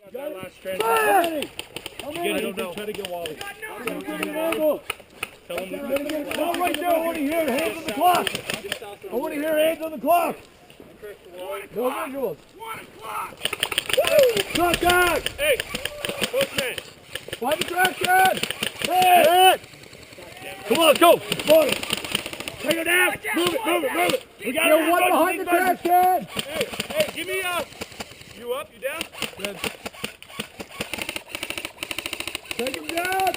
got that last transition. I don't know. Try to get Wally. Tell him no, right there. I want to hear hands on the clock. I want to hear hands on the clock. No visuals. 1 o'clock. Contact. Hey, postman. Find the trash can. Hey. Come on, let's go. Come on. Take it down. Move it. We got one behind the trash can. Hey, give me you up, you down? Good. Take him down.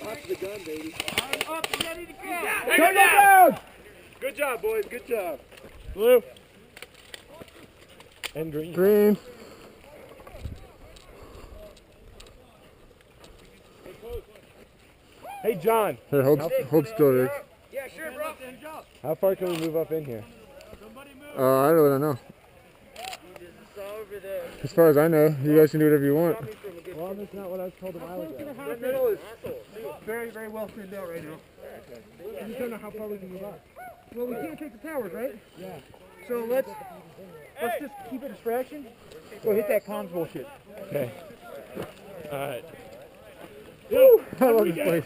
Watch the gun, baby. I'm up and ready to go. Turn down. Good job, boys. Good job. Blue. And green. Green. Hey, John. Here, hold still, Rick. Yeah, sure, bro. How far can we move up in here? I really don't know. As far as I know, you guys can do whatever you want. Well, that's not what I was told a while ago. The middle is Very, very well thinned out right now. I just don't know how far we can move up. Well, we can't take the towers, right? Yeah. So let's just keep it a distraction. Go hit that comms bullshit. Okay. all right. Woo! I love this place.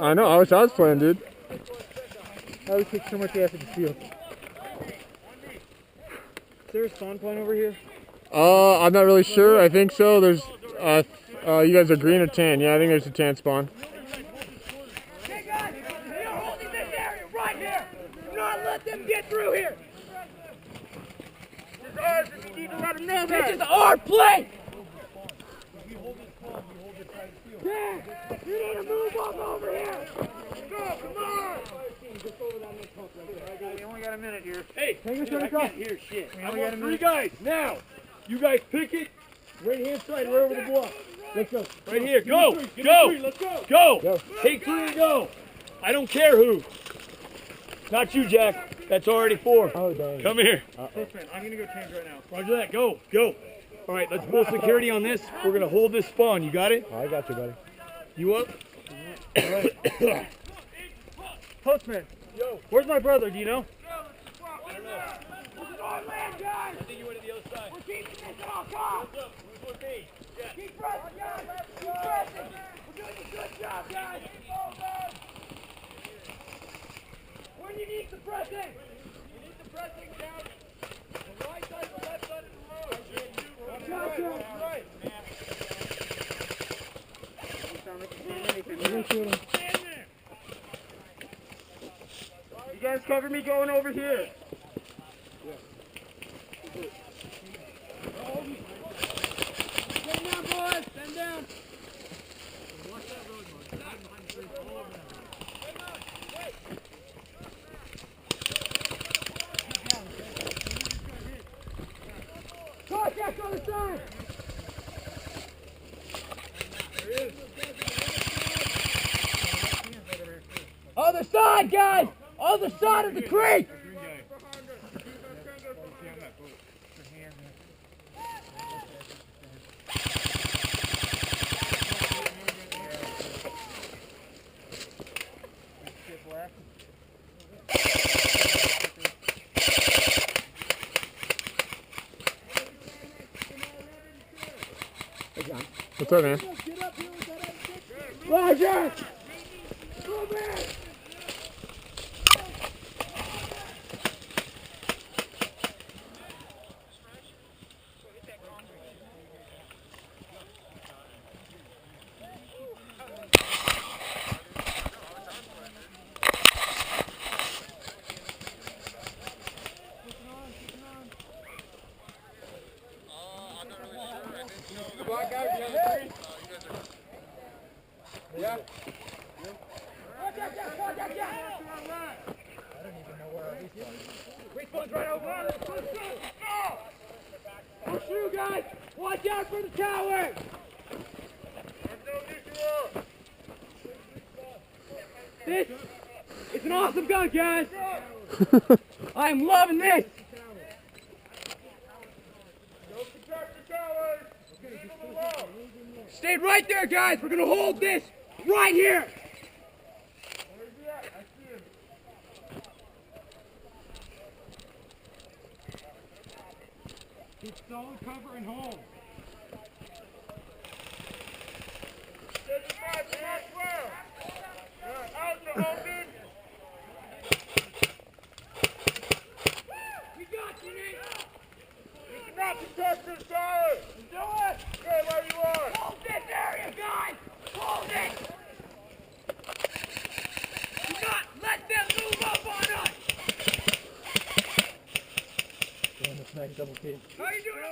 I know. I wish I was playing, dude. I always take so much ass at the field. Is there a spawn point over here? I'm not really sure. I think so. There's, you guys are green or tan? Yeah, I think there's a tan spawn. Hey guys, we are holding this area right here. Do not let them get through here. This is ours, and we need to let them know that. This is our place. Yeah, you need to move up over here. Go, come on. We only got a minute here. Hey, I can't hear shit. I want 3 guys now. You guys pick it. Right hand side, right over the block. Let's go. Right here. Go. Go. Let's go. Go. Take 3 and go. I don't care who. Not you, Jack. That's already 4. Oh, dang. Come here. Postman, I'm going to go change right now. Roger that. Go. Go. All right, let's pull security on this. We're going to hold this spawn. You got it? I got you, buddy. You up? Postman, Yo. where's my brother? Do you know? I don't know. This is our land, guys. I think you went to the other side. We're keeping this at all costs. What's up? Who's with me? Yeah. Keep pressing, guys. Keep pressing. We're doing a good job, guys. When you need the pressing. You need the pressing down the right side, the left side of the road. Right. You guys cover me going over here. Stand down, boys. Stand down. Contact on the side. Other side, guys! Other side of the creek! What's up, man? Roger! Move it! Black guys, the other 3? Yeah. Respawn's right over. Push through, guys! Watch out for the tower! This is an awesome gun, guys! I'm loving this! Stay right there, guys! We're gonna hold this right here! Keep solid cover and hold. Not to touch this guy! Do it! Stay where you are! Hold this area, guys! Hold it! Do not let them move up on us! Damn, that's nice double kick. How you doing?